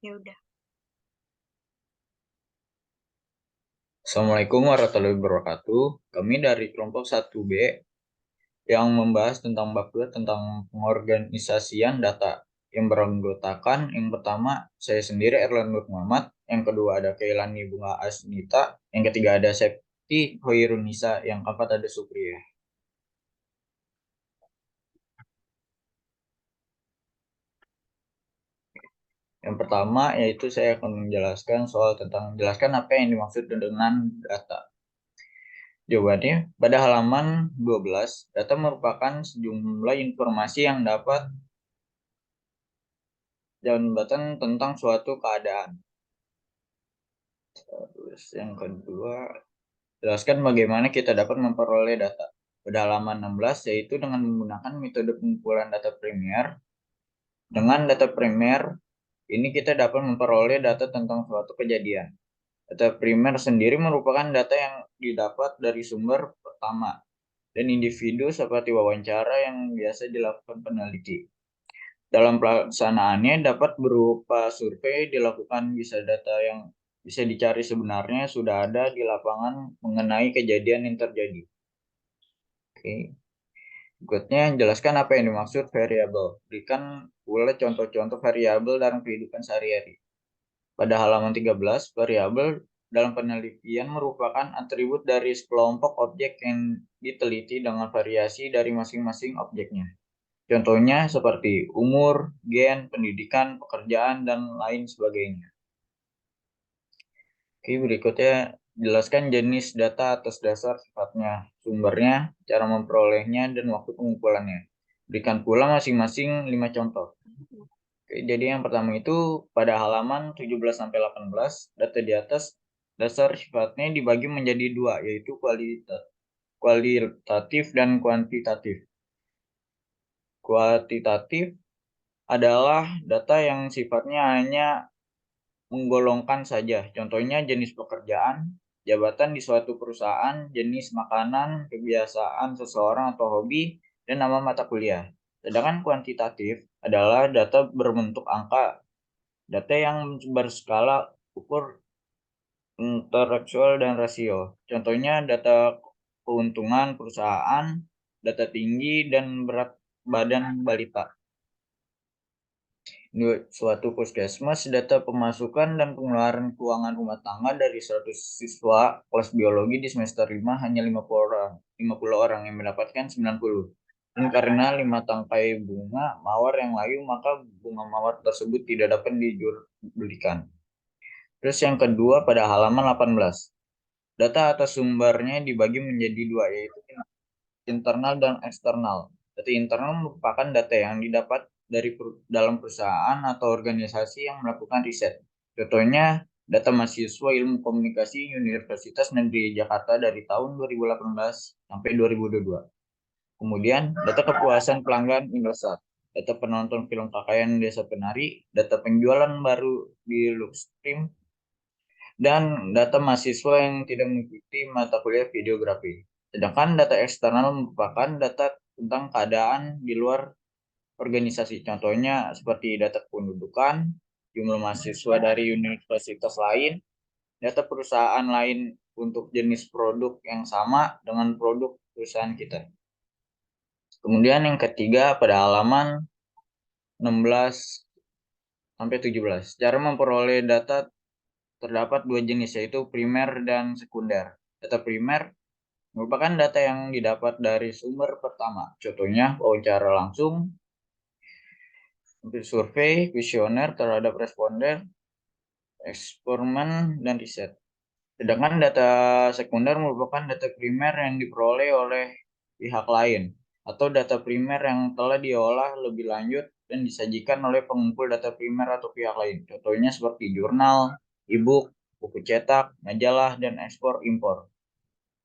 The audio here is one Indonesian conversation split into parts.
Ya udah. Assalamualaikum warahmatullahi wabarakatuh. Kami dari kelompok 1B yang membahas tentang bab 2 tentang pengorganisasian data yang beranggotakan yang pertama saya sendiri Erlan Nur Muhammad, yang kedua ada Keilani Bunga Asnita, yang ketiga ada Septi Hoirunisa, yang keempat ada Supriya. Yang pertama yaitu saya akan menjelaskan soal tentang menjelaskan apa yang dimaksud dengan data. Jawabannya, pada halaman 12, data merupakan sejumlah informasi yang dapat jabatan tentang suatu keadaan. Terus yang kedua, jelaskan bagaimana kita dapat memperoleh data. Pada halaman 16, yaitu dengan menggunakan metode pengumpulan data primer. Dengan data primer, ini kita dapat memperoleh data tentang suatu kejadian. Data primer sendiri merupakan data yang didapat dari sumber pertama dan individu seperti wawancara yang biasa dilakukan peneliti. Dalam pelaksanaannya dapat berupa survei dilakukan, bisa data yang bisa dicari sebenarnya sudah ada di lapangan mengenai kejadian yang terjadi. Oke. Berikutnya, jelaskan apa yang dimaksud variabel. Berikan pula contoh-contoh variabel dalam kehidupan sehari-hari. Pada halaman 13, variabel dalam penelitian merupakan atribut dari sekelompok objek yang diteliti dengan variasi dari masing-masing objeknya. Contohnya seperti umur, gen, pendidikan, pekerjaan, dan lain sebagainya. Oke, berikutnya jelaskan jenis data atas dasar sifatnya, sumbernya, cara memperolehnya, dan waktu pengumpulannya. Berikan pula masing-masing 5 contoh. Oke, jadi yang pertama itu pada halaman 17-18, data di atas dasar sifatnya dibagi menjadi dua, yaitu kualitatif dan kuantitatif. Kuantitatif adalah data yang sifatnya hanya menggolongkan saja. Contohnya jenis pekerjaan, jabatan di suatu perusahaan, jenis makanan, kebiasaan seseorang atau hobi, dan nama mata kuliah. Sedangkan kuantitatif adalah data berbentuk angka, data yang berskala ukur intelektual dan rasio. Contohnya data keuntungan perusahaan, data tinggi dan berat badan balita. Suatu puskesmas, data pemasukan dan pengeluaran keuangan rumah tangga dari 100 siswa kelas biologi di semester 5 hanya 50 orang yang mendapatkan 90. Dan karena 5 tangkai bunga mawar yang layu, maka bunga mawar tersebut tidak dapat dijualbelikan. Terus yang kedua pada halaman 18. Data atas sumbernya dibagi menjadi dua, yaitu internal dan eksternal. Data internal merupakan data yang didapat dari dalam perusahaan atau organisasi yang melakukan riset. Contohnya, data mahasiswa ilmu komunikasi Universitas Negeri Jakarta dari tahun 2018 sampai 2022. Kemudian, data kepuasan pelanggan Indosat, data penonton film Kakaian Desa Penari, data penjualan baru di Luxstream, dan data mahasiswa yang tidak mengikuti mata kuliah videografi. Sedangkan data eksternal merupakan data tentang keadaan di luar organisasi. Contohnya seperti data kependudukan, jumlah mahasiswa dari universitas lain, data perusahaan lain untuk jenis produk yang sama dengan produk perusahaan kita. Kemudian yang ketiga pada halaman 16 sampai 17. Cara memperoleh data terdapat dua jenis, yaitu primer dan sekunder. Data primer merupakan data yang didapat dari sumber pertama. Contohnya wawancara langsung, survei, kuesioner terhadap responden, eksperimen, dan riset. Sedangkan data sekunder merupakan data primer yang diperoleh oleh pihak lain atau data primer yang telah diolah lebih lanjut dan disajikan oleh pengumpul data primer atau pihak lain. Contohnya seperti jurnal, e-book, buku cetak, majalah, dan ekspor impor.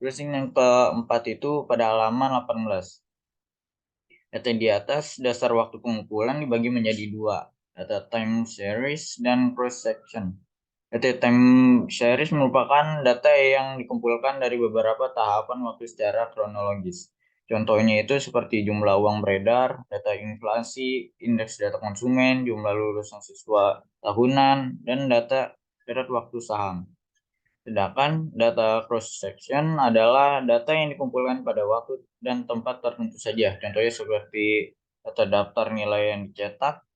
Terus yang keempat itu pada halaman 18. Data di atas dasar waktu pengumpulan dibagi menjadi dua, data time series dan cross section. Data time series merupakan data yang dikumpulkan dari beberapa tahapan waktu secara kronologis. Contohnya itu seperti jumlah uang beredar, data inflasi, indeks data konsumen, jumlah lulusan siswa tahunan, dan data waktu saham. Sedangkan data cross-section adalah data yang dikumpulkan pada waktu dan tempat tertentu saja. Contohnya seperti data daftar nilai yang dicetak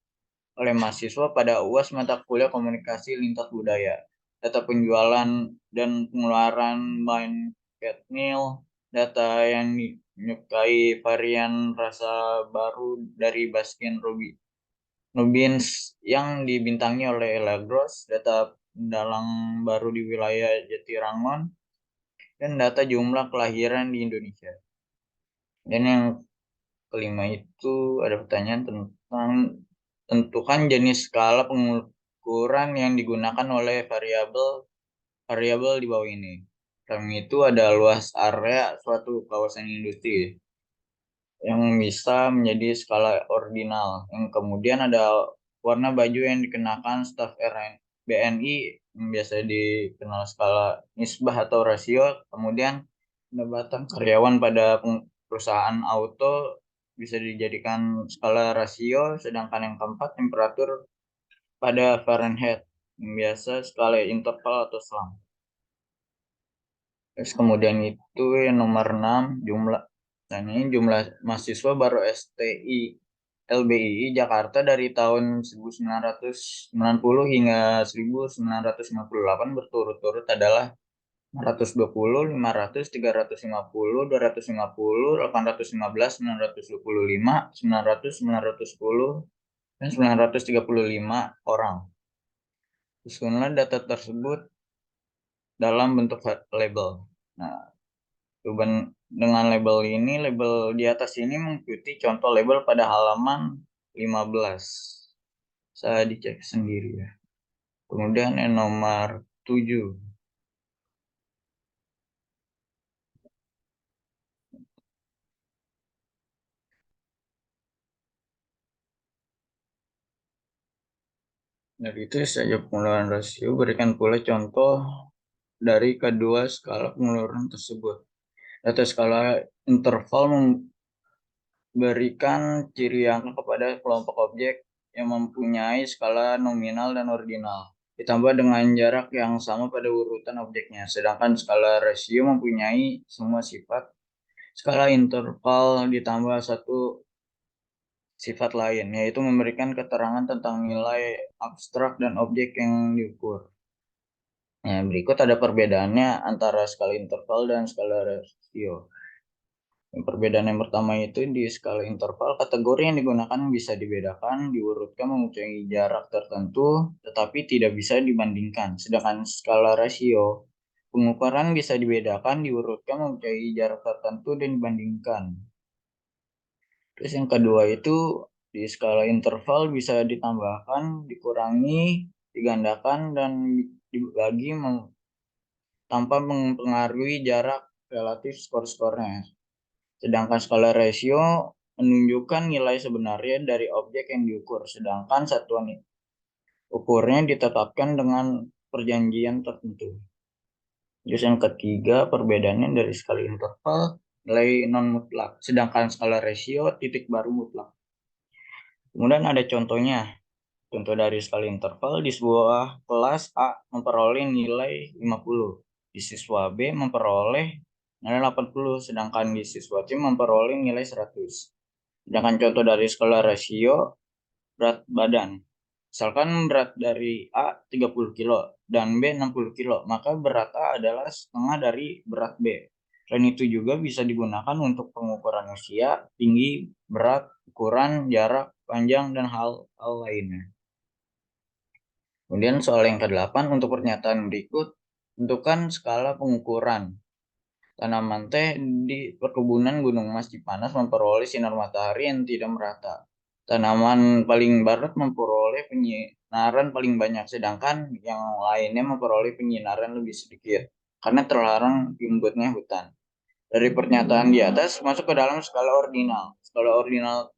oleh mahasiswa pada UAS mata kuliah komunikasi lintas budaya. Data penjualan dan pengeluaran market meal, data yang menyukai varian rasa baru dari Baskin Robbins yang dibintangi oleh Ella Gross, data dalang baru di wilayah Jatirangon, dan data jumlah kelahiran di Indonesia. Dan yang kelima itu ada pertanyaan tentang tentukan jenis skala pengukuran yang digunakan oleh variabel di bawah ini. Kami itu ada luas area suatu kawasan industri yang bisa menjadi skala ordinal. Yang kemudian ada warna baju yang dikenakan staf BNI yang biasa dikenal skala nisbah atau rasio. Kemudian pendapatan karyawan pada perusahaan auto bisa dijadikan skala rasio, sedangkan yang keempat temperatur pada Fahrenheit yang biasa skala interval atau selang. Terus kemudian itu yang nomor 6 jumlah mahasiswa baru STI LBII Jakarta dari tahun 1990 hingga 1998 berturut-turut adalah 420, 500, 350, 250, 815, 925, 900, 910, dan 935 orang. Susunlah data tersebut dalam bentuk label. Nah, dengan label di atas ini mengikuti contoh label pada halaman 15. Saya dicek sendiri ya. Kemudian yang nomor 7. Dari itu saja pengeluaran rasio, berikan pula contoh dari kedua skala pengeluaran tersebut. Data skala interval memberikan ciri angka kepada kelompok objek yang mempunyai skala nominal dan ordinal, ditambah dengan jarak yang sama pada urutan objeknya. Sedangkan skala rasio mempunyai semua sifat. Skala interval ditambah satu sifat lain, yaitu memberikan keterangan tentang nilai abstrak dan objek yang diukur. Nah, berikut ada perbedaannya antara skala interval dan skala rasio. Perbedaan yang pertama itu di skala interval, kategori yang digunakan bisa dibedakan, diurutkan mempunyai jarak tertentu, tetapi tidak bisa dibandingkan. Sedangkan skala rasio, pengukuran bisa dibedakan, diurutkan mempunyai jarak tertentu dan dibandingkan. Terus yang kedua itu di skala interval bisa ditambahkan, dikurangi, digandakan, dan dibagi tanpa mempengaruhi jarak relatif skor-skornya. Sedangkan skala rasio menunjukkan nilai sebenarnya dari objek yang diukur, sedangkan satuan ukurnya ditetapkan dengan perjanjian tertentu. Terus yang ketiga, perbedaannya dari skala interval, nilai non-mutlak, sedangkan skala rasio titik baru mutlak. Kemudian ada contohnya. Contoh dari skala interval, di sebuah kelas A memperoleh nilai 50, di siswa B memperoleh nilai 80, sedangkan di siswa C memperoleh nilai 100. Sedangkan contoh dari skala rasio berat badan. Misalkan berat dari A 30 kilo dan B 60 kilo, maka berat A adalah setengah dari berat B. Selain itu juga bisa digunakan untuk pengukuran usia, tinggi, berat, ukuran, jarak, panjang, dan hal-hal lainnya. Kemudian soal yang ke-8, untuk pernyataan berikut, tentukan skala pengukuran. Tanaman teh di perkebunan Gunung Mas Cipanas memperoleh sinar matahari yang tidak merata. Tanaman paling barat memperoleh penyinaran paling banyak, sedangkan yang lainnya memperoleh penyinaran lebih sedikit, karena terlarang dibuatnya hutan. Dari pernyataan di atas, masuk ke dalam skala ordinal. Skala ordinal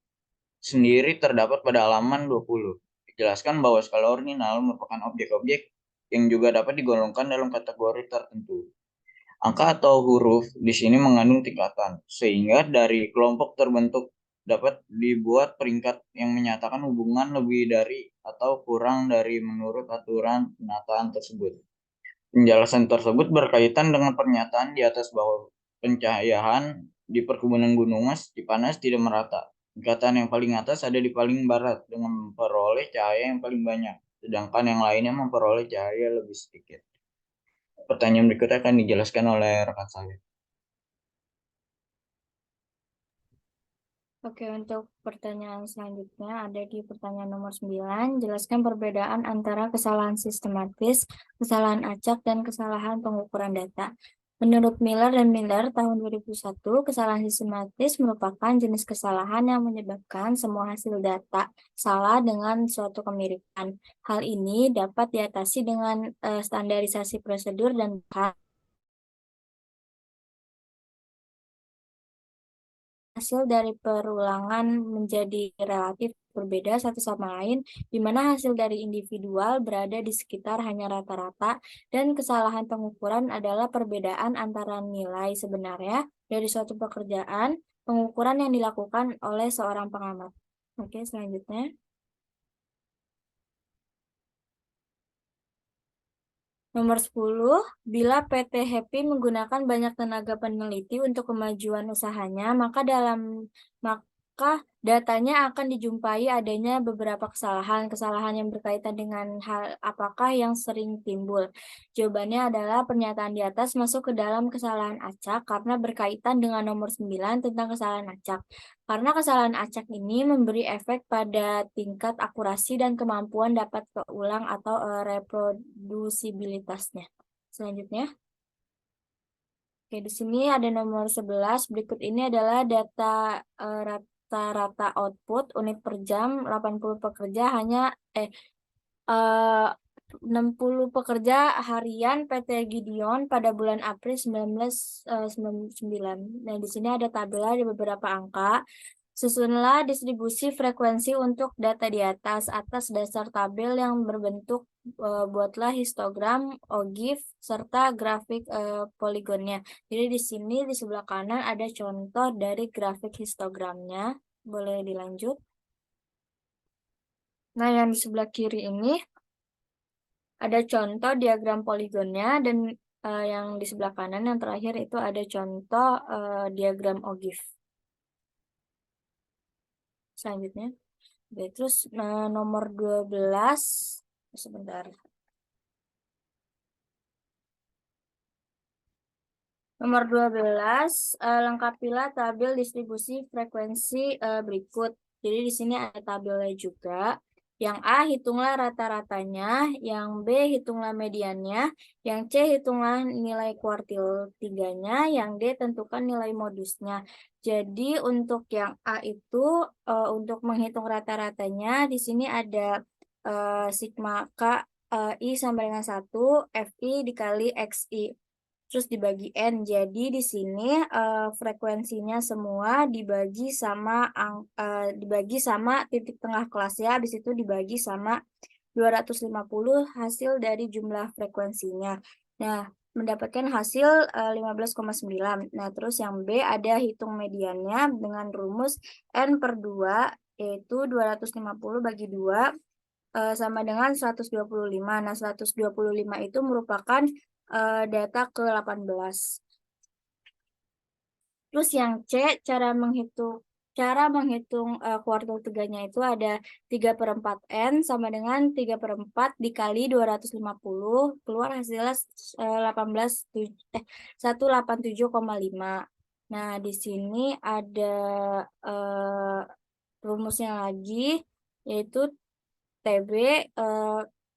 sendiri terdapat pada halaman 20. Dijelaskan bahwa skala ordinal merupakan objek-objek yang juga dapat digolongkan dalam kategori tertentu. Angka atau huruf di sini mengandung tingkatan, sehingga dari kelompok terbentuk dapat dibuat peringkat yang menyatakan hubungan lebih dari atau kurang dari menurut aturan penataan tersebut. Penjelasan tersebut berkaitan dengan pernyataan di atas bahwa pencahayaan di perkebunan gunung Mas Cipanas tidak merata. Tingkatan yang paling atas ada di paling barat dengan memperoleh cahaya yang paling banyak, sedangkan yang lainnya memperoleh cahaya lebih sedikit. Pertanyaan berikutnya akan dijelaskan oleh rekan saya. Oke, untuk pertanyaan selanjutnya ada di pertanyaan nomor 9. Jelaskan perbedaan antara kesalahan sistematis, kesalahan acak, dan kesalahan pengukuran data. Menurut Miller dan Miller tahun 2001, kesalahan sistematis merupakan jenis kesalahan yang menyebabkan semua hasil data salah dengan suatu kemiripan. Hal ini dapat diatasi dengan standarisasi prosedur dan hasil dari perulangan menjadi relatif berbeda satu sama lain, di mana hasil dari individual berada di sekitar hanya rata-rata, dan kesalahan pengukuran adalah perbedaan antara nilai sebenarnya dari suatu pekerjaan, pengukuran yang dilakukan oleh seorang pengamat. Oke, selanjutnya. Nomor 10, bila PT Happy menggunakan banyak tenaga peneliti untuk kemajuan usahanya, maka datanya akan dijumpai adanya beberapa kesalahan yang berkaitan dengan hal apakah yang sering timbul. Jawabannya adalah pernyataan di atas masuk ke dalam kesalahan acak karena berkaitan dengan nomor 9 tentang kesalahan acak. Karena kesalahan acak ini memberi efek pada tingkat akurasi dan kemampuan dapat keulang atau reprodusibilitasnya. Selanjutnya, oke, di sini ada nomor 11. Berikut ini adalah data rata-rata output unit per jam 80 pekerja hanya 60 pekerja harian PT Gideon pada bulan April 1999. Nah, di sini ada tabelnya di beberapa angka. Susunlah distribusi frekuensi untuk data di atas. Atas dasar tabel yang berbentuk, buatlah histogram, OGIF, serta grafik poligonnya. Jadi di sini di sebelah kanan ada contoh dari grafik histogramnya. Boleh dilanjut. Nah, yang di sebelah kiri ini ada contoh diagram poligonnya, dan yang di sebelah kanan yang terakhir itu ada contoh diagram OGIF. Selanjutnya. Oke, terus nomor 12, sebentar. Nomor 12, lengkapilah tabel distribusi frekuensi berikut. Jadi di sini ada tabelnya juga. Yang A, hitunglah rata-ratanya. Yang B, hitunglah mediannya. Yang C, hitunglah nilai kuartil 3-nya. Yang D, tentukan nilai modusnya. Jadi untuk yang A itu, untuk menghitung rata-ratanya, di sini ada sigma K I sama dengan 1, FI dikali XI. Terus dibagi N. Jadi di sini frekuensinya semua dibagi sama titik tengah kelasnya, habis itu dibagi sama 250 hasil dari jumlah frekuensinya. Nah, mendapatkan hasil 15,9. Nah, terus yang B ada hitung mediannya dengan rumus N per 2, yaitu 250 bagi 2 sama dengan 125. Nah, 125 itu merupakan data ke-18. Terus yang C, cara menghitung kuartil 3-nya itu ada 3/4 N sama dengan 3/4 dikali 250, keluar hasilnya 187,5. Nah, di sini ada rumusnya lagi, yaitu TB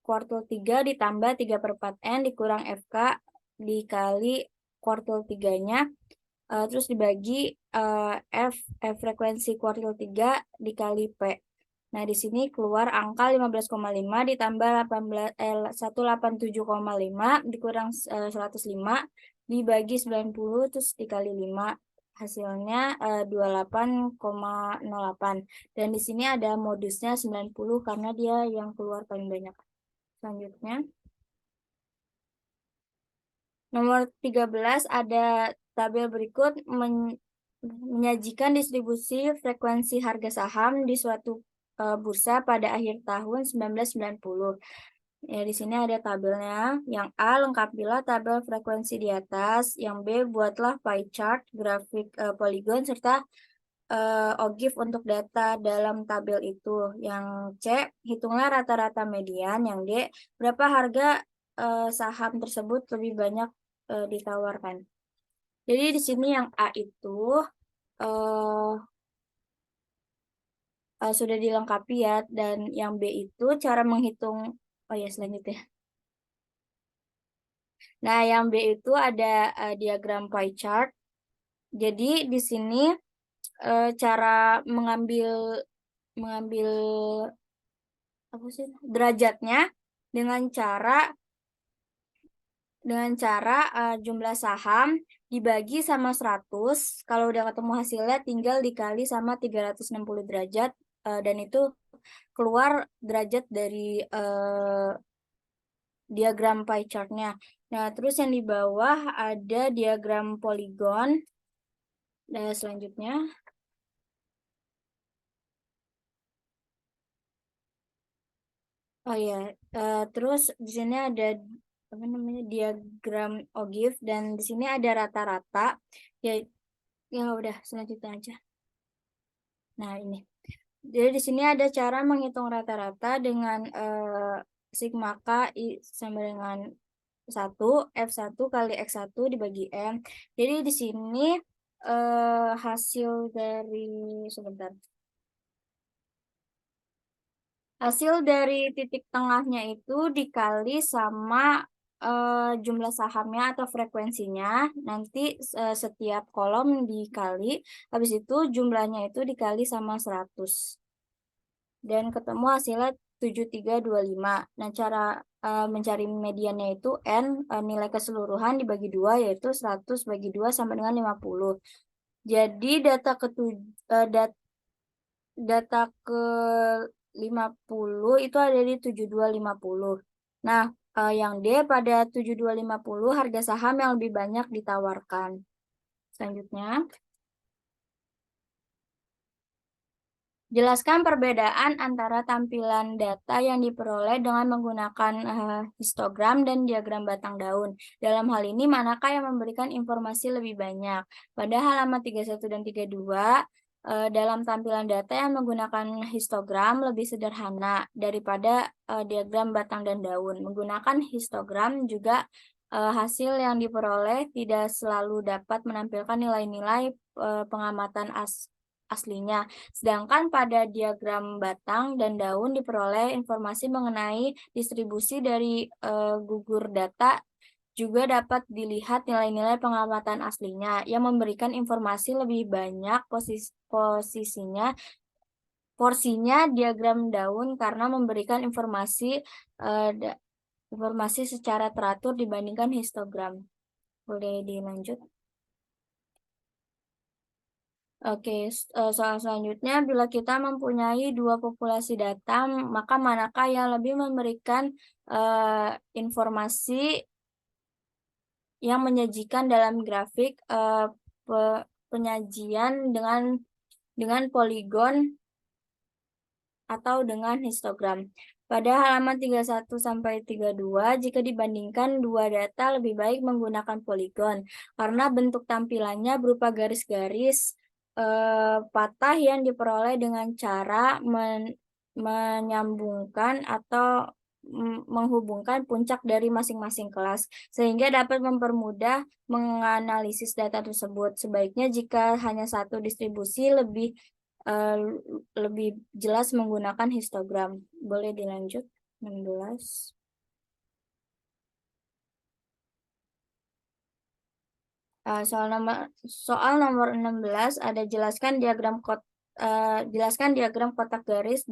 kuartil 3 ditambah 3/4 N dikurang FK dikali kuartil 3-nya, terus dibagi frekuensi kuartil 3 dikali P. Nah, di sini keluar angka 15,5 ditambah 187,5 dikurang 105 dibagi 90 terus dikali 5. Hasilnya 28,08. Dan di sini ada modusnya 90 karena dia yang keluar paling banyak. Selanjutnya. Nomor 13 ada tabel berikut menyajikan distribusi frekuensi harga saham di suatu bursa pada akhir tahun 1990. Ya, di sini ada tabelnya. Yang A, lengkapilah tabel frekuensi di atas. Yang B, buatlah pie chart, grafik poligon, serta OGIF untuk data dalam tabel itu. Yang C, hitunglah rata-rata median. Yang D, berapa harga saham tersebut lebih banyak ditawarkan. Jadi di sini yang A itu uh, sudah dilengkapi ya, dan yang B itu cara menghitung. Oh ya, selanjutnya. Nah, yang B itu ada diagram pie chart. Jadi di sini cara mengambil mengambil apa sih derajatnya dengan cara jumlah saham dibagi sama 100. Kalau udah ketemu hasilnya tinggal dikali sama 360 derajat, dan itu keluar derajat dari diagram pie chart-nya. Nah, terus yang di bawah ada diagram poligon. Nah, selanjutnya. Oh ya, terus di sini ada apa namanya diagram OGIF, dan di sini ada rata-rata. Ya, ya udah selanjutnya aja. Nah, ini. Jadi di sini ada cara menghitung rata-rata dengan sigma K sama dengan 1, F1 kali X1 dibagi M. Jadi di sini hasil dari sebentar. Hasil dari titik tengahnya itu dikali sama jumlah sahamnya atau frekuensinya. Nanti setiap kolom dikali, habis itu jumlahnya itu dikali sama 100. Dan ketemu hasilnya 7325. Nah, cara mencari mediannya itu N, nilai keseluruhan dibagi 2, yaitu 100 bagi 2 sama dengan 50. Jadi data ke 50 itu ada di 7250. Nah, yang D pada 7250 harga saham yang lebih banyak ditawarkan. Selanjutnya, jelaskan perbedaan antara tampilan data yang diperoleh dengan menggunakan histogram dan diagram batang daun. Dalam hal ini, manakah yang memberikan informasi lebih banyak? Pada halaman 31 dan 32, dalam tampilan data yang menggunakan histogram lebih sederhana daripada diagram batang dan daun. Menggunakan histogram juga hasil yang diperoleh tidak selalu dapat menampilkan nilai-nilai pengamatan aslinya. Sedangkan pada diagram batang dan daun diperoleh informasi mengenai distribusi dari gugur data, juga dapat dilihat nilai-nilai pengamatan aslinya yang memberikan informasi lebih banyak porsinya diagram daun karena memberikan informasi secara teratur dibandingkan histogram. Boleh dilanjut? Oke, soal selanjutnya, bila kita mempunyai dua populasi data, maka manakah yang lebih memberikan informasi yang menyajikan dalam grafik penyajian dengan poligon atau dengan histogram. Pada halaman 31 sampai 32, jika dibandingkan dua data lebih baik menggunakan poligon karena bentuk tampilannya berupa garis-garis patah yang diperoleh dengan cara menyambungkan atau menghubungkan puncak dari masing-masing kelas, sehingga dapat mempermudah menganalisis data tersebut. Sebaiknya jika hanya satu distribusi eh, lebih jelas menggunakan histogram. Boleh dilanjut, 16. Soal nomor 16 ada jelaskan diagram kotak garis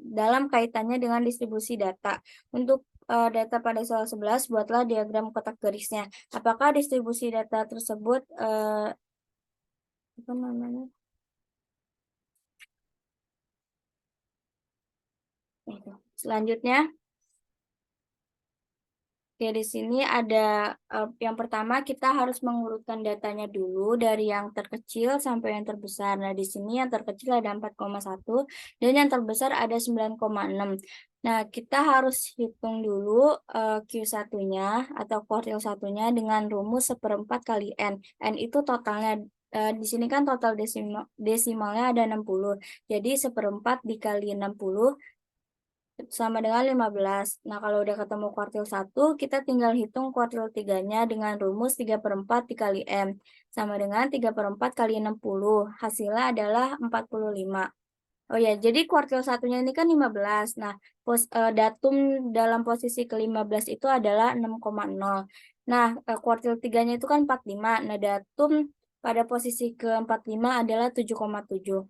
dalam kaitannya dengan distribusi data. Untuk data pada soal 11, buatlah diagram kotak garisnya. Apakah distribusi data tersebut apa namanya? Selanjutnya, Oke, di sini ada yang pertama kita harus mengurutkan datanya dulu dari yang terkecil sampai yang terbesar. Nah, di sini yang terkecil ada 4,1 dan yang terbesar ada 9,6. Nah, kita harus hitung dulu Q1-nya atau kuartil satunya dengan rumus 1/4 kali N. N itu totalnya. Di sini kan total desimalnya ada 60. Jadi 1/4 dikali 60 sama dengan 15. Nah, kalau udah ketemu kuartil 1, kita tinggal hitung kuartil 3-nya dengan rumus 3/4 dikali M. Sama dengan 3/4 kali 60. Hasilnya adalah 45. Oh ya, jadi kuartil satunya ini kan 15. Nah, datum dalam posisi ke-15 itu adalah 6,0. Nah, kuartil 3-nya itu kan 45. Nah, datum pada posisi ke-45 adalah 7,7.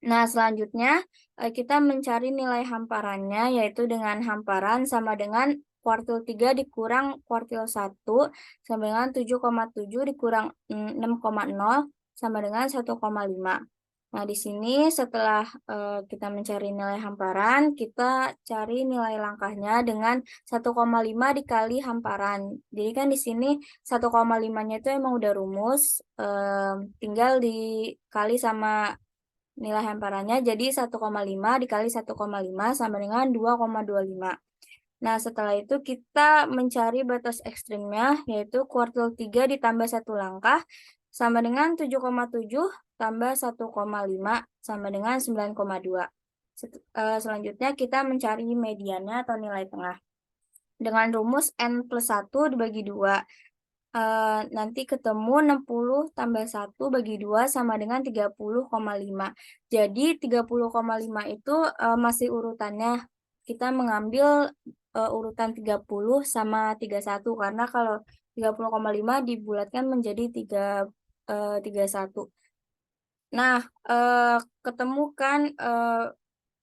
Nah, selanjutnya kita mencari nilai hamparannya, yaitu dengan hamparan sama dengan kuartil 3 dikurang kuartil 1, sama dengan 7,7 dikurang 6,0, sama dengan 1,5. Nah, di sini setelah kita mencari nilai hamparan, kita cari nilai langkahnya dengan 1,5 dikali hamparan. Jadi kan di sini 1,5-nya itu emang udah rumus, tinggal dikali sama nilai hamparannya jadi 1,5 dikali 1,5 sama dengan 2,25. Nah, setelah itu kita mencari batas ekstrimnya, yaitu kuartil 3 ditambah 1 langkah, sama dengan 7,7 tambah 1,5 sama dengan 9,2. Selanjutnya kita mencari mediannya atau nilai tengah. Dengan rumus N plus 1 dibagi 2. Nanti ketemu 60 tambah 1 bagi 2 sama dengan 30,5. Jadi 30,5 itu masih urutannya. Kita mengambil urutan 30 sama 31 karena kalau 30,5 dibulatkan menjadi 31. Nah, ketemu kan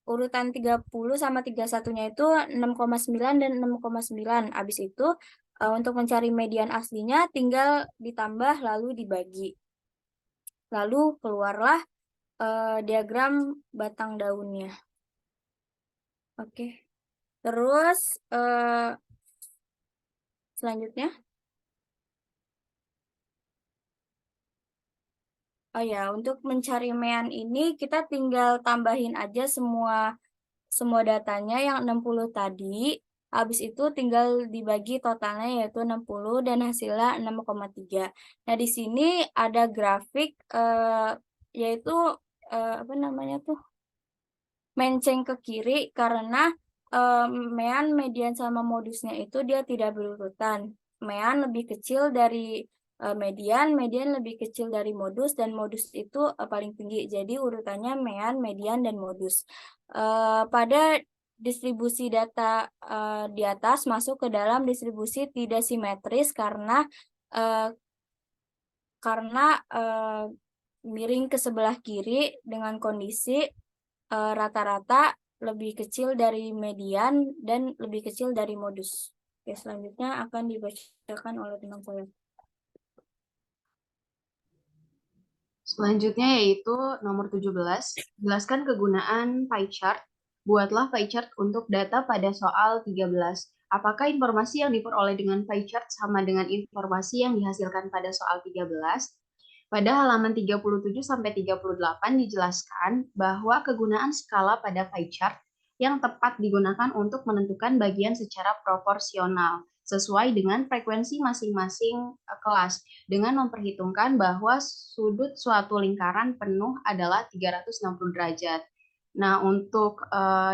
urutan 30 sama 31-nya itu 6,9 dan 6,9. Habis itu untuk mencari median aslinya tinggal ditambah lalu dibagi. Lalu keluarlah diagram batang daunnya. Oke. Terus selanjutnya. Oh ya, untuk mencari mean ini kita tinggal tambahin aja semua datanya yang 60 tadi. Habis itu tinggal dibagi totalnya yaitu 60 dan hasilnya 6,3. Nah, di sini ada grafik yaitu apa namanya tuh? Menceng ke kiri karena mean, median sama modusnya itu dia tidak berurutan. Mean lebih kecil dari median, median lebih kecil dari modus, dan modus itu paling tinggi. Jadi urutannya mean, median, dan modus. Pada distribusi data di atas masuk ke dalam distribusi tidak simetris uh, karena miring ke sebelah kiri dengan kondisi rata-rata lebih kecil dari median dan lebih kecil dari modus. Oke, selanjutnya akan dibacakan oleh teman saya. Selanjutnya yaitu nomor 17, jelaskan kegunaan pie chart. Buatlah pie chart untuk data pada soal 13. Apakah informasi yang diperoleh dengan pie chart sama dengan informasi yang dihasilkan pada soal 13? Pada halaman 37 sampai 38 dijelaskan bahwa kegunaan skala pada pie chart yang tepat digunakan untuk menentukan bagian secara proporsional sesuai dengan frekuensi masing-masing kelas dengan memperhitungkan bahwa sudut suatu lingkaran penuh adalah 360 derajat. Nah, untuk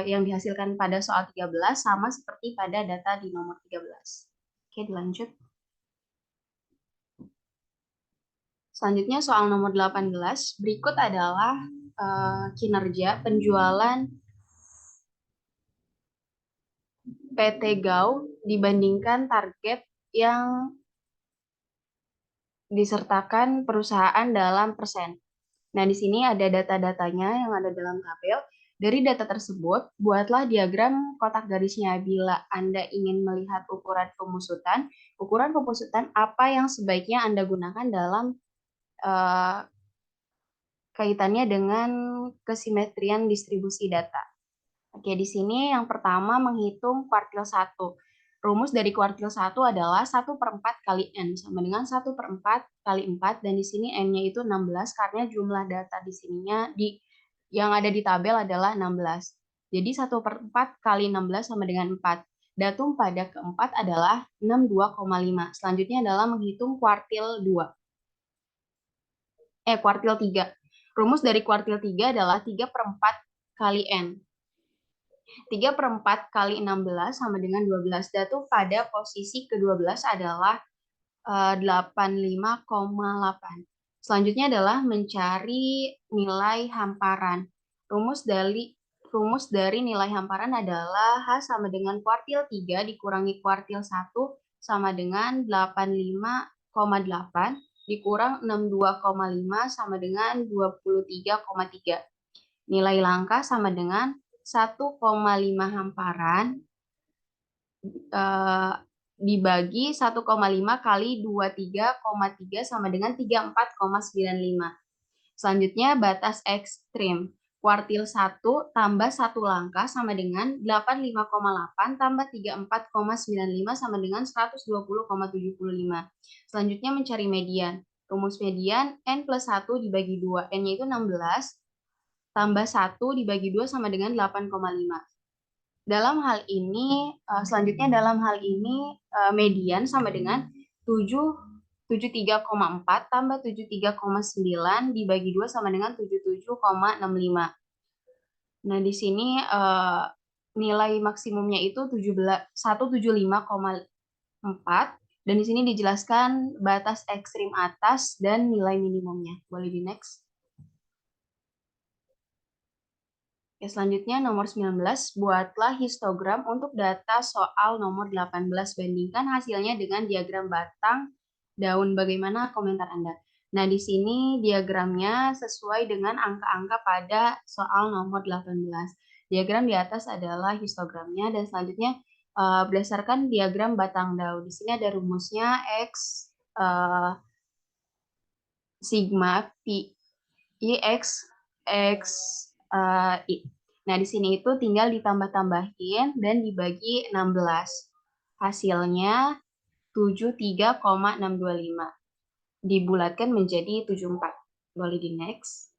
yang dihasilkan pada soal 13 sama seperti pada data di nomor 13. Oke, dilanjut. Selanjutnya soal nomor 18. Berikut adalah kinerja penjualan PT GAU dibandingkan target yang disertakan perusahaan dalam persen. Nah, di sini ada data-datanya yang ada dalam tabel. Dari data tersebut, buatlah diagram kotak garisnya bila Anda ingin melihat ukuran pemusutan apa yang sebaiknya Anda gunakan dalam kaitannya dengan kesimetrian distribusi data. Oke, di sini yang pertama menghitung kuartil 1. Rumus dari kuartil 1 adalah 1/4 kali N sama dengan 1/4 kali 4, dan di sini N-nya itu 16 karena jumlah data di sininya yang ada di tabel adalah 16. Jadi 1/4 kali 16 sama dengan 4. Datum pada keempat adalah 62,5. Selanjutnya adalah menghitung kuartil 2. Kuartil 3. Rumus dari kuartil 3 adalah 3/4 kali N. 3/4 kali 16 sama dengan 12. Datum pada posisi ke-12 adalah 85,8. Selanjutnya adalah mencari nilai hamparan. Rumus dari nilai hamparan adalah H sama dengan kuartil 3 dikurangi kuartil 1 sama dengan 85,8 dikurang 62,5 sama dengan 23,3. Nilai langkah sama dengan 1,5 hamparan dibagi 1,5 kali 23,3 sama dengan 34,95. Selanjutnya batas ekstrim. Kuartil 1 tambah 1 langkah sama dengan 85,8 tambah 34,95 sama dengan 120,75. Selanjutnya mencari median. Rumus median N plus 1 dibagi 2. N-nya itu 16 tambah 1 dibagi 2 sama dengan 8,5. Selanjutnya dalam hal ini median sama dengan 73,4 tambah 73,9 dibagi 2 sama dengan 77,65. Nah, di sini nilai maksimumnya itu 175,4, dan di sini dijelaskan batas ekstrim atas dan nilai minimumnya. Boleh di next. Selanjutnya nomor 19, buatlah histogram untuk data soal nomor 18. Bandingkan hasilnya dengan diagram batang daun. Bagaimana komentar Anda? Nah, di sini diagramnya sesuai dengan angka-angka pada soal nomor 18. Diagram di atas adalah histogramnya, dan selanjutnya berdasarkan diagram batang daun. Di sini ada rumusnya X sigma Pi X I. Nah, di sini itu tinggal ditambah-tambahin dan dibagi 16. Hasilnya 73,625. Dibulatkan menjadi 74. Boleh di next.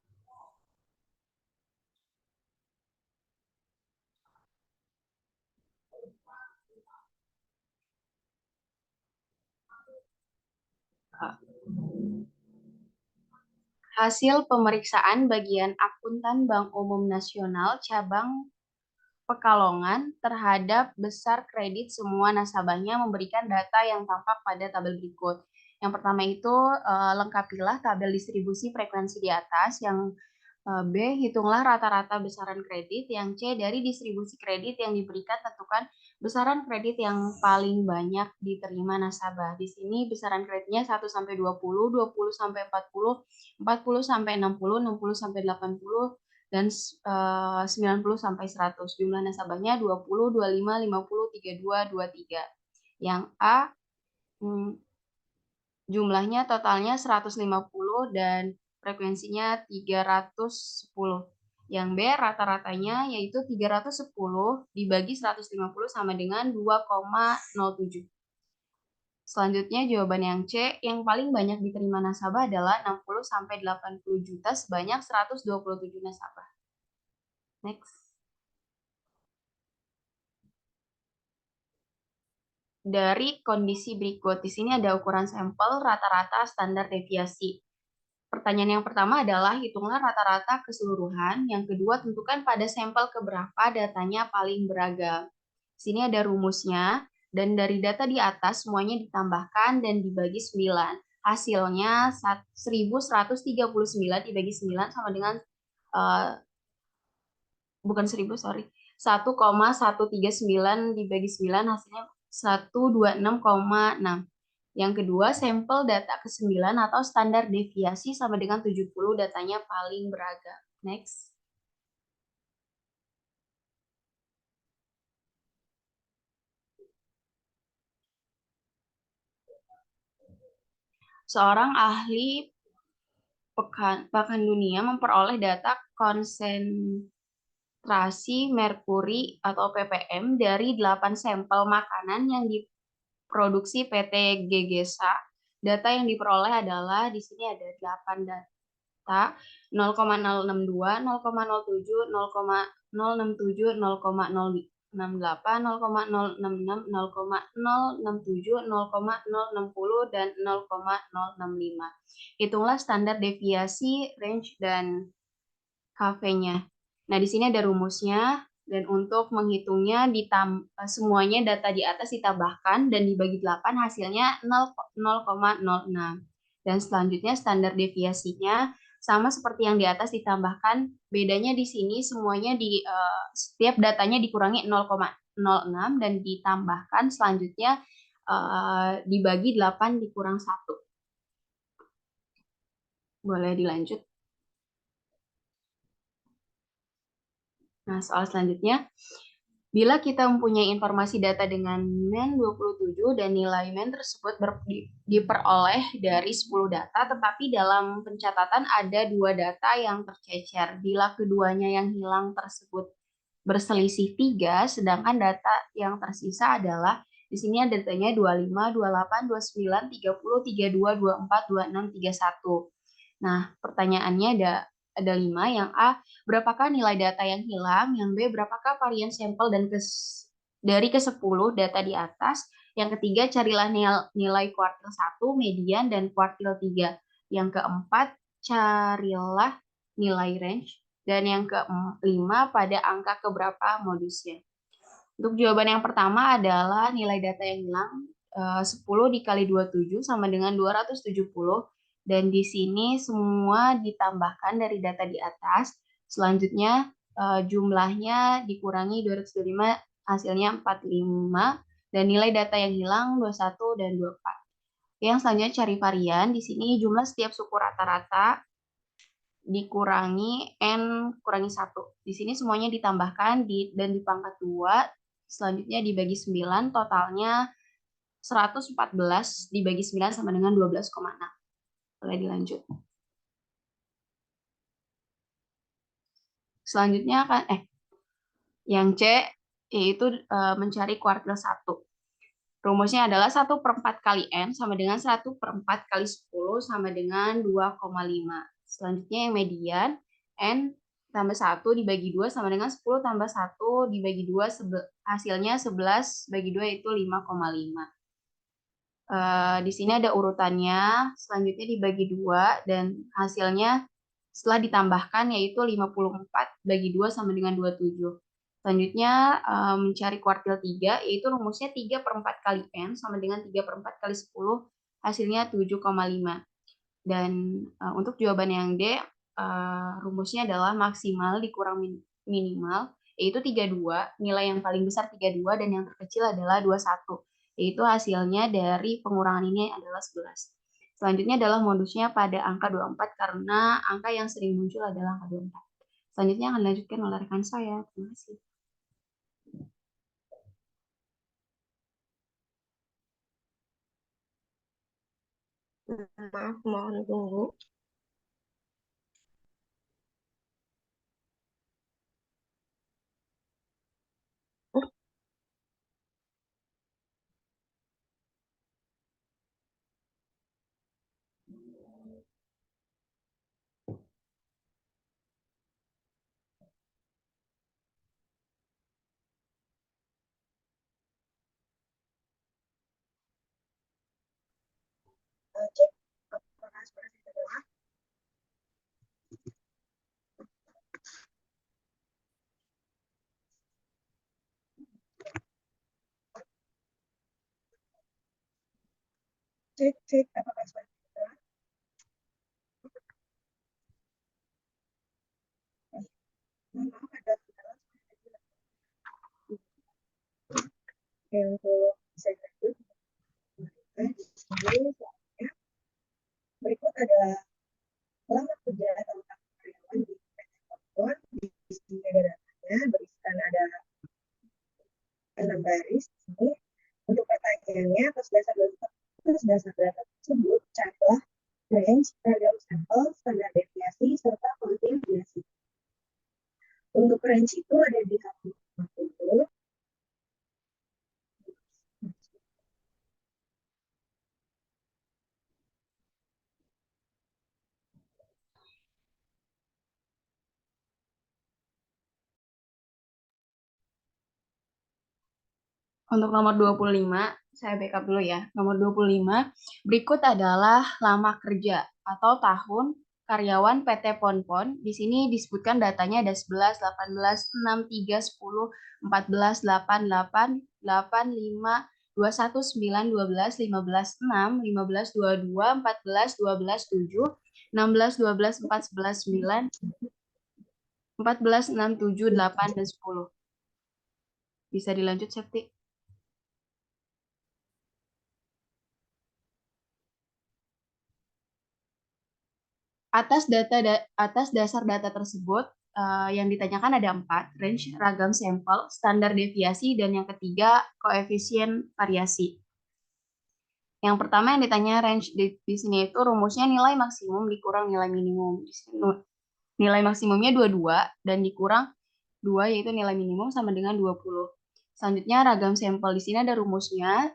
Hasil pemeriksaan bagian akuntan Bank Umum Nasional cabang Pekalongan terhadap besar kredit semua nasabahnya memberikan data yang tampak pada tabel berikut. Yang pertama itu lengkapilah tabel distribusi frekuensi di atas. Yang B, hitunglah rata-rata besaran kredit. Yang C, dari distribusi kredit yang diberikan tentukan besaran kredit yang paling banyak diterima nasabah. Di sini besaran kreditnya 1 sampai 20, 20 sampai 40, 40 sampai 60, 60 sampai 80, dan 90 sampai 100. Jumlah nasabahnya 20, 25, 50, 32, 23. Yang A jumlahnya totalnya 150 dan frekuensinya 310. Yang B rata-ratanya yaitu 310 dibagi 150 sama dengan 2,07. Selanjutnya jawaban yang C, yang paling banyak diterima nasabah adalah 60 sampai 80 juta sebanyak 127 nasabah. Next. Dari kondisi berikut, di sini ada ukuran sampel, rata-rata, standar deviasi. Pertanyaan yang pertama adalah hitunglah rata-rata keseluruhan. Yang kedua, tentukan pada sampel keberapa datanya paling beragam. Di sini ada rumusnya, dan dari data di atas semuanya ditambahkan dan dibagi 9. Hasilnya 1139 dibagi 9 sama dengan 1,139 dibagi 9 hasilnya 126,6. Yang kedua, sampel data ke-9 atau standar deviasi sama dengan 70, datanya paling beragam. Next. Seorang ahli pakan dunia memperoleh data konsentrasi merkuri atau ppm dari 8 sampel makanan yang diproduksi PT GGSA. Data yang diperoleh adalah di sini ada 8 data 0,062, 0,07, 0,067, 0,068, 0,066, 0,067, 0,060, dan 0,065. Hitunglah standar deviasi, range, dan KV-nya. Nah, di sini ada rumusnya, dan untuk menghitungnya semuanya data di atas ditambahkan dan dibagi 8 hasilnya 0,06. Dan selanjutnya standar deviasinya sama seperti yang di atas ditambahkan, bedanya di sini semuanya setiap datanya dikurangi 0,06 dan ditambahkan selanjutnya dibagi 8 dikurang 1. Boleh dilanjut. Nah, soal selanjutnya, bila kita mempunyai informasi data dengan men 27 dan nilai men tersebut diperoleh dari 10 data, tetapi dalam pencatatan ada 2 data yang tercecer. Bila keduanya yang hilang tersebut berselisih 3, sedangkan data yang tersisa adalah, di sini ada datanya 25, 28, 29, 30, 32, 24, 26, 31. Nah, pertanyaannya ada 5, yang A, berapakah nilai data yang hilang, yang B, berapakah varian sampel dan dari ke-10 data di atas, yang ketiga, carilah nilai kuartil 1, median, dan kuartil 3. Yang keempat, carilah nilai range, dan yang kelima, pada angka keberapa modusnya. Untuk jawaban yang pertama adalah nilai data yang hilang 10 dikali 27 sama dengan 270. Dan di sini semua ditambahkan dari data di atas. Selanjutnya jumlahnya dikurangi 205, hasilnya 45. Dan nilai data yang hilang 21 dan 24. Yang selanjutnya cari varian. Di sini jumlah setiap suku rata-rata dikurangi N kurangi 1. Di sini semuanya ditambahkan dan dipangkat 2. Selanjutnya dibagi 9, totalnya 114 dibagi 9 sama dengan 12,6. Boleh dilanjut. Selanjutnya yang C, yaitu mencari kuartil 1. Rumusnya adalah 1/4 kali N sama dengan 1/4 kali 10 sama dengan 2,5. Selanjutnya yang median, N tambah 1 dibagi 2 sama dengan 10 tambah 1 dibagi 2, hasilnya 11 bagi 2 itu 5,5. Di sini ada urutannya, selanjutnya dibagi 2 dan hasilnya setelah ditambahkan yaitu 54 bagi 2 sama dengan 27. Selanjutnya mencari kuartil 3, yaitu rumusnya 3/4 kali N sama dengan 3/4 kali 10, hasilnya 7,5. Dan untuk jawaban yang D, rumusnya adalah maksimal dikurang minimal, yaitu 32, nilai yang paling besar 32 dan yang terkecil adalah 21, yaitu hasilnya dari pengurangan ini adalah 11. Selanjutnya adalah modusnya pada angka 24 karena angka yang sering muncul adalah angka 24. Selanjutnya akan dilanjutkan oleh rekan saya. Terima kasih. Maaf, mohon tunggu. Cek apakah seperti itu. Cek apakah seperti itu. Maaf, ada yang untuk saya lanjut. Di sini berikut adalah lama kerja tentang karyawan di PT Popcorn. Di sini ada datanya, berisikan ada 6 baris. Di sini untuk pertanyaannya, atas dasar data tersebut, carilah range, random sample, standar deviasi, serta kontinuasi. Untuk range itu ada di 150. Untuk nomor 25, saya backup dulu ya. Nomor 25, berikut adalah lama kerja atau tahun karyawan PT Ponpon. Di sini disebutkan datanya ada 11, 18, 6, 3, 10, 14, 8, 8, 8, 5, 21, 9, 12, 15, 6, 15, 22, 14, 12, 7, 16, 12, 4, 11, 9, 14, 6, 7, 8, dan 10. Bisa dilanjut, Septi? Atas dasar data tersebut, yang ditanyakan ada 4, range, ragam sampel, standar deviasi, dan yang ketiga, koefisien variasi. Yang pertama yang ditanya range di sini itu rumusnya nilai maksimum dikurang nilai minimum. Di sini nilai maksimumnya 22 dan dikurang 2 yaitu nilai minimum sama dengan 20. Selanjutnya ragam sampel di sini ada rumusnya,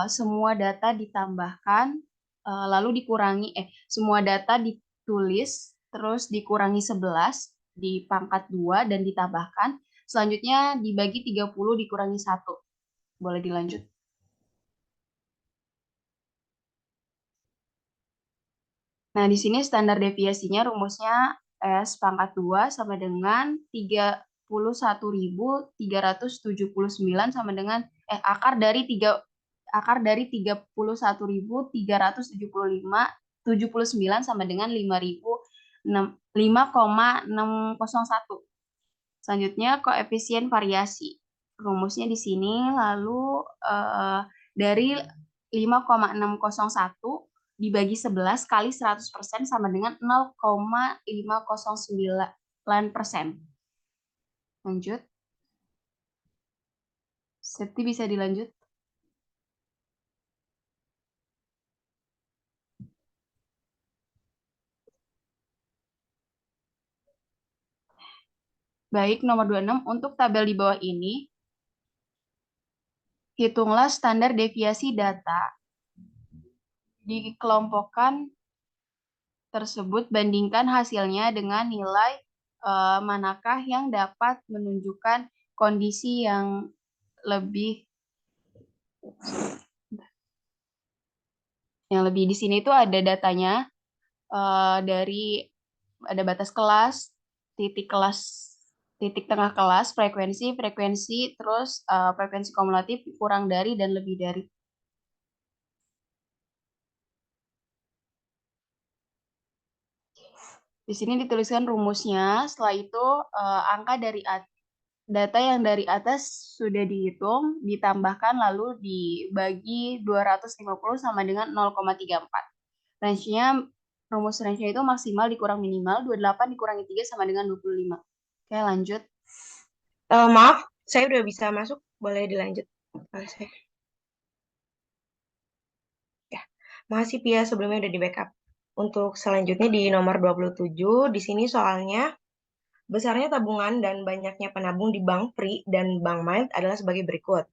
semua data ditambahkan lalu dikurangi semua data ditulis terus dikurangi 11 di pangkat 2 dan ditambahkan. Selanjutnya dibagi 30 dikurangi 1. Boleh dilanjut. Nah, di sini standar deviasinya rumusnya S pangkat 2 sama dengan 31.379 sama dengan akar dari 31.379 sama dengan 5,601. Selanjutnya koefisien variasi. Rumusnya di sini lalu dari 5,601 dibagi 11 kali 100% sama dengan 0,509%. Lanjut. Septi bisa dilanjut. Baik, nomor 26. Untuk tabel di bawah ini, hitunglah standar deviasi data dikelompokkan tersebut, bandingkan hasilnya dengan nilai manakah yang dapat menunjukkan kondisi yang lebih di sini itu ada datanya dari ada batas kelas, titik tengah kelas, frekuensi, terus frekuensi kumulatif, kurang dari dan lebih dari. Di sini dituliskan rumusnya, setelah itu angka dari data yang dari atas sudah dihitung, ditambahkan lalu dibagi 250 sama dengan 0,34. Range-nya, rumus range-nya itu maksimal dikurang minimal, 28 dikurangi 3 sama dengan 25. Oke, lanjut. Maaf, saya udah bisa masuk, boleh dilanjut. Ya, makasih Pia, sebelumnya udah di backup. Untuk selanjutnya di nomor 27, di sini soalnya besarnya tabungan dan banyaknya penabung di Bank Pri dan Bank Mild adalah sebagai berikut.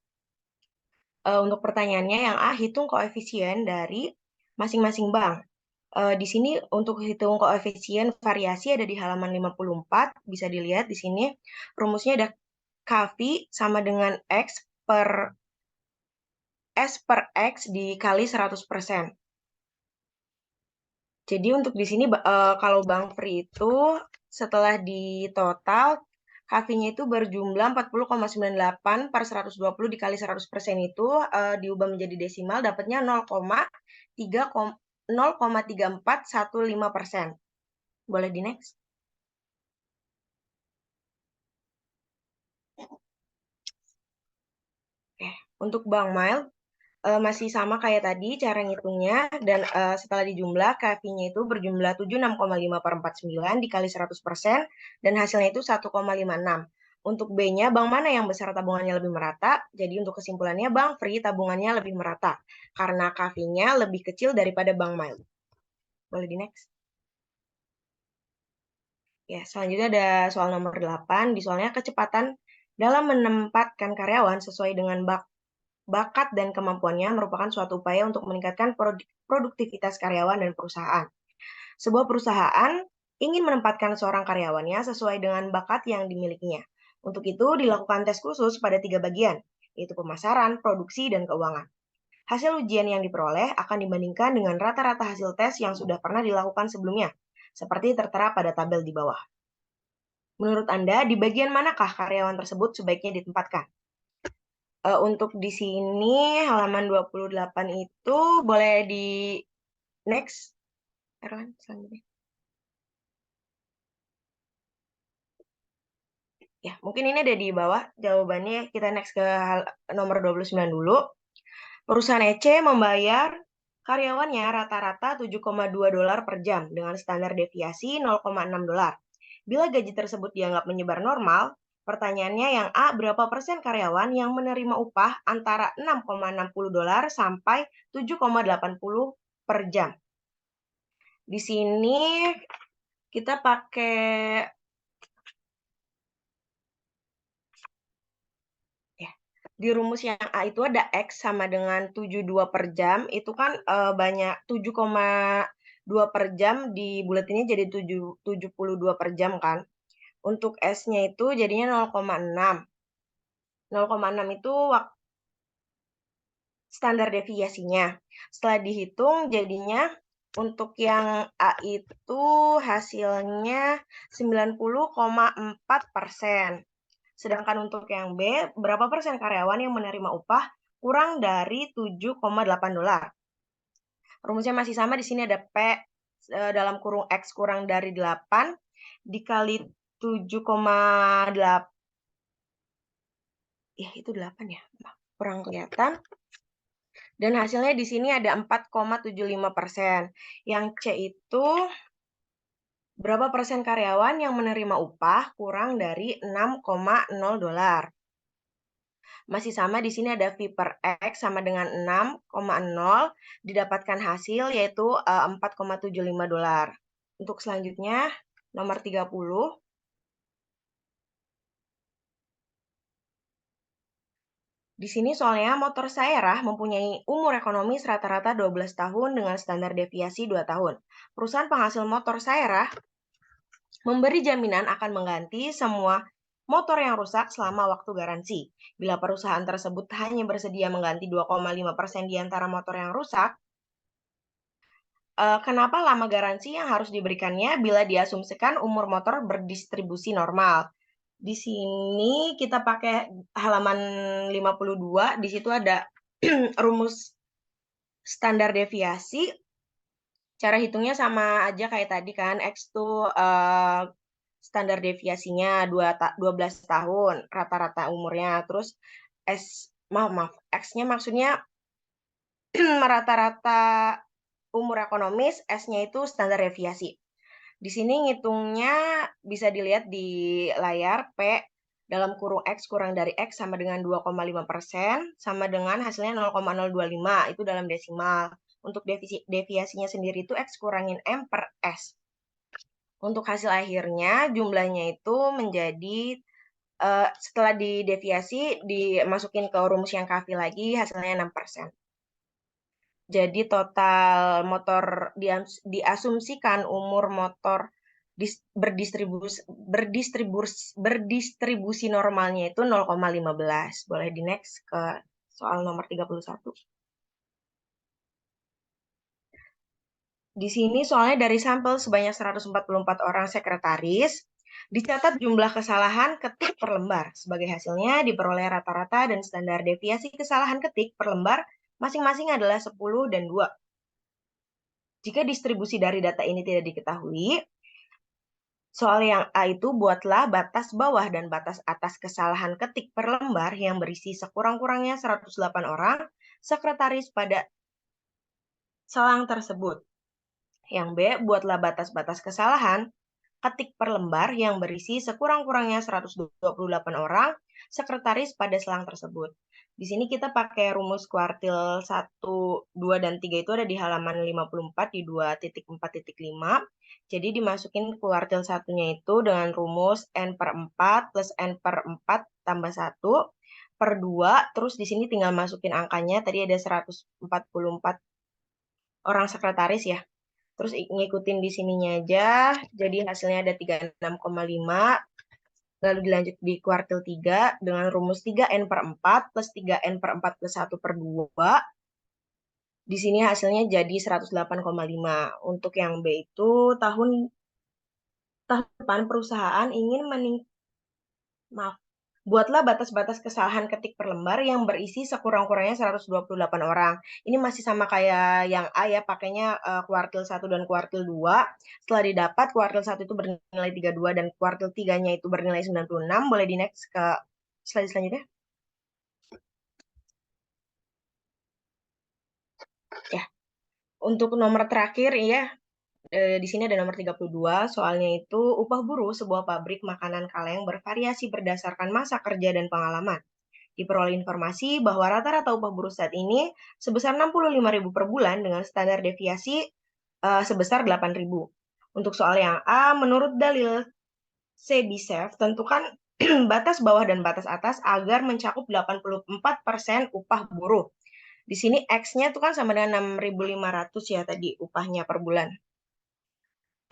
Untuk pertanyaannya yang A, hitung koefisien dari masing-masing bank. Di sini untuk hitung koefisien variasi ada di halaman 54, bisa dilihat di sini. Rumusnya ada KV sama dengan S per X dikali 100%. Jadi untuk di sini kalau Bank Pri itu setelah di total KV-nya itu berjumlah 40,98 per 120 dikali 100% itu diubah menjadi desimal dapatnya 0,3415%. Boleh di next? Oke, untuk Bank Mild masih sama kayak tadi cara ngitungnya, dan setelah dijumlah KV-nya itu berjumlah 76,5 per 49 dikali 100%, dan hasilnya itu 1,56. Untuk B-nya, bank mana yang besar tabungannya lebih merata? Jadi untuk kesimpulannya, Bank Pri tabungannya lebih merata, karena KV-nya lebih kecil daripada Bank Mild. Boleh di next? Ya, selanjutnya ada soal nomor 8. Di soalnya kecepatan dalam menempatkan karyawan sesuai dengan bakat dan kemampuannya merupakan suatu upaya untuk meningkatkan produktivitas karyawan dan perusahaan. Sebuah perusahaan ingin menempatkan seorang karyawannya sesuai dengan bakat yang dimilikinya. Untuk itu dilakukan tes khusus pada 3 bagian, yaitu pemasaran, produksi, dan keuangan. Hasil ujian yang diperoleh akan dibandingkan dengan rata-rata hasil tes yang sudah pernah dilakukan sebelumnya, seperti tertera pada tabel di bawah. Menurut Anda, di bagian manakah karyawan tersebut sebaiknya ditempatkan? Untuk di sini halaman 28 itu boleh di next, Erlan, selanjutnya. Ya, mungkin ini ada di bawah jawabannya. Kita next ke nomor 29 dulu. Perusahaan EC membayar karyawannya rata-rata $7,2 per jam dengan standar deviasi $0,6. Bila gaji tersebut dianggap menyebar normal, pertanyaannya yang A, berapa persen karyawan yang menerima upah antara $6,60 sampai $7,80 per jam? Di sini kita pakai di rumus yang A itu ada X sama dengan 72 per jam, itu kan banyak 7,2 per jam, di buletinnya jadi 72 per jam kan. Untuk S-nya itu jadinya 0,6. 0,6 itu standar deviasinya. Setelah dihitung jadinya untuk yang A itu hasilnya 90,4%. Sedangkan untuk yang B, berapa persen karyawan yang menerima upah kurang dari $7,8? Rumusnya masih sama, di sini ada P dalam kurung X kurang dari 8 dikali 7,8. Ya, itu 8 ya. Kurang kelihatan. Dan hasilnya di sini ada 4,75%. Yang C itu berapa persen karyawan yang menerima upah kurang dari $6,0? Masih sama, di sini ada V per X sama dengan 6,0, didapatkan hasil yaitu $4,75. Untuk selanjutnya, nomor 30. Di sini soalnya motor Saerah mempunyai umur ekonomis rata-rata 12 tahun dengan standar deviasi 2 tahun. Perusahaan penghasil motor Saerah memberi jaminan akan mengganti semua motor yang rusak selama waktu garansi. Bila perusahaan tersebut hanya bersedia mengganti 2,5% di antara motor yang rusak, kenapa lama garansi yang harus diberikannya bila diasumsikan umur motor berdistribusi normal? Di sini kita pakai halaman 52, di situ ada rumus standar deviasi. Cara hitungnya sama aja kayak tadi kan, X tuh standar deviasinya 12 tahun rata-rata umurnya. Terus X-nya maksudnya rata-rata umur ekonomis, S-nya itu standar deviasi. Di sini ngitungnya bisa dilihat di layar, P dalam kurung X kurang dari X sama dengan 2,5%, sama dengan hasilnya 0,025, itu dalam desimal. Untuk deviasinya sendiri itu X kurangin M per S. Untuk hasil akhirnya jumlahnya itu menjadi, setelah dideviasi, dimasukin ke rumus yang kafi lagi, hasilnya 6%. Jadi total motor diasumsikan umur motor berdistribusi normalnya itu 0,15. Boleh di next ke soal nomor 31. Di sini soalnya dari sampel sebanyak 144 orang sekretaris, dicatat jumlah kesalahan ketik per lembar. Sebagai hasilnya diperoleh rata-rata dan standar deviasi kesalahan ketik per lembar masing-masing adalah 10 dan 2. Jika distribusi dari data ini tidak diketahui, soal yang A itu buatlah batas bawah dan batas atas kesalahan ketik per lembar yang berisi sekurang-kurangnya 108 orang sekretaris pada selang tersebut. Yang B, buatlah batas-batas kesalahan ketik per lembar yang berisi sekurang-kurangnya 128 orang sekretaris pada selang tersebut. Di sini kita pakai rumus kuartil 1, 2, dan 3 itu ada di halaman 54 di 2.4.5. Jadi dimasukin kuartil satunya itu dengan rumus N/4 plus N/4 tambah 1 per 2. Terus di sini tinggal masukin angkanya. Tadi ada 144 orang sekretaris ya. Terus ngikutin di sininya aja. Jadi hasilnya ada 36,5. Lalu dilanjut di kuartil 3 dengan rumus 3N/4 plus 3N/4 plus 1 per 2. Di sini hasilnya jadi 108,5. Untuk yang B itu tahun depan perusahaan ingin buatlah batas-batas kesalahan ketik per lembar yang berisi sekurang-kurangnya 128 orang. Ini masih sama kayak yang A ya, pakainya kuartil 1 dan kuartil 2. Setelah didapat, kuartil 1 itu bernilai 32 dan kuartil 3-nya itu bernilai 96. Boleh di next ke slide selanjutnya. Ya, untuk nomor terakhir ya, di sini ada nomor 32, soalnya itu upah buruh sebuah pabrik makanan kaleng bervariasi berdasarkan masa kerja dan pengalaman. Diperoleh informasi bahwa rata-rata upah buruh saat ini sebesar 65.000 per bulan dengan standar deviasi sebesar 8.000. Untuk soal yang A, menurut dalil CBSEF, tentukan batas bawah dan batas atas agar mencakup 84% upah buruh. Di sini X-nya itu kan sama dengan 6.500 ya tadi upahnya per bulan.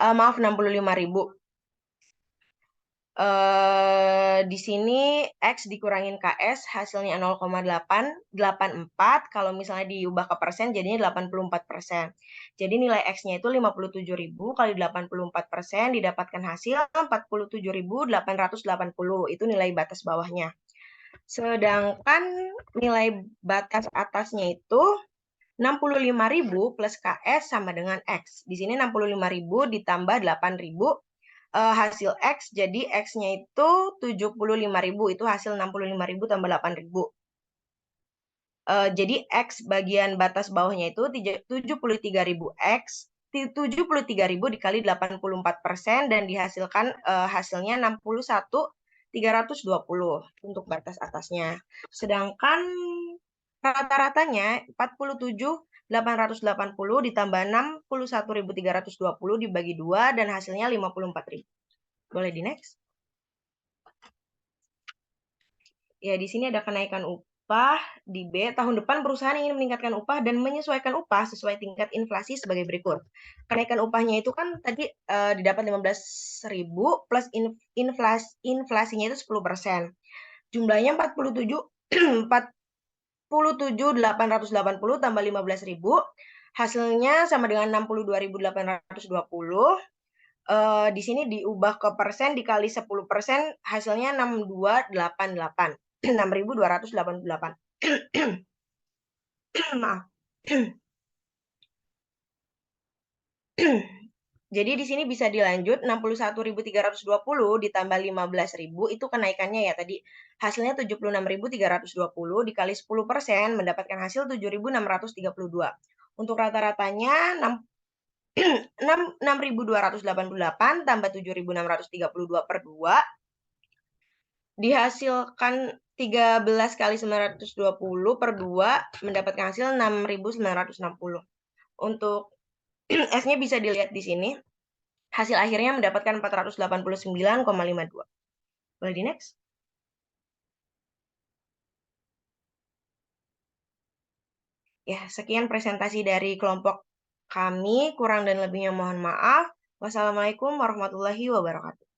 Maaf, 65.000. Di sini X dikurangin KS hasilnya 0,884. Kalau misalnya diubah ke persen jadinya 84%. Jadi nilai X-nya itu 57.000 kali 84% didapatkan hasil 47.880. Itu nilai batas bawahnya. Sedangkan nilai batas atasnya itu 65.000 plus KS sama dengan X. Di sini 65.000 ditambah 8.000. Hasil X, jadi X-nya itu 75.000, itu hasil 65.000 tambah 8.000. Jadi X bagian batas bawahnya itu 73.000 X, 73.000 dikali 84% dan dihasilkan hasilnya 61.320 untuk batas atasnya. Sedangkan rata-ratanya 47.880 ditambah 61.320 dibagi 2 dan hasilnya 54.000. Boleh di next? Ya, di sini ada kenaikan upah di B. Tahun depan perusahaan ingin meningkatkan upah dan menyesuaikan upah sesuai tingkat inflasi sebagai berikut. Kenaikan upahnya itu kan tadi didapat 15.000 plus inflasinya itu 10%. Jumlahnya 47.880 tambah 15.000. Hasilnya sama dengan 62.820. Di sini diubah ke persen dikali 10%, hasilnya 6288. 6.288. Maaf. Jadi di sini bisa dilanjut 61.320 ditambah 15.000 itu kenaikannya ya tadi. Hasilnya 76.320 dikali 10% mendapatkan hasil 7.632. Untuk rata-ratanya 6.288 tambah 7.632 per 2 dihasilkan 13 kali 920 per 2 mendapatkan hasil 6.960. Untuk S-nya bisa dilihat di sini. Hasil akhirnya mendapatkan 489,52. Boleh di next? Ya, sekian presentasi dari kelompok kami. Kurang dan lebihnya mohon maaf. Wassalamualaikum warahmatullahi wabarakatuh.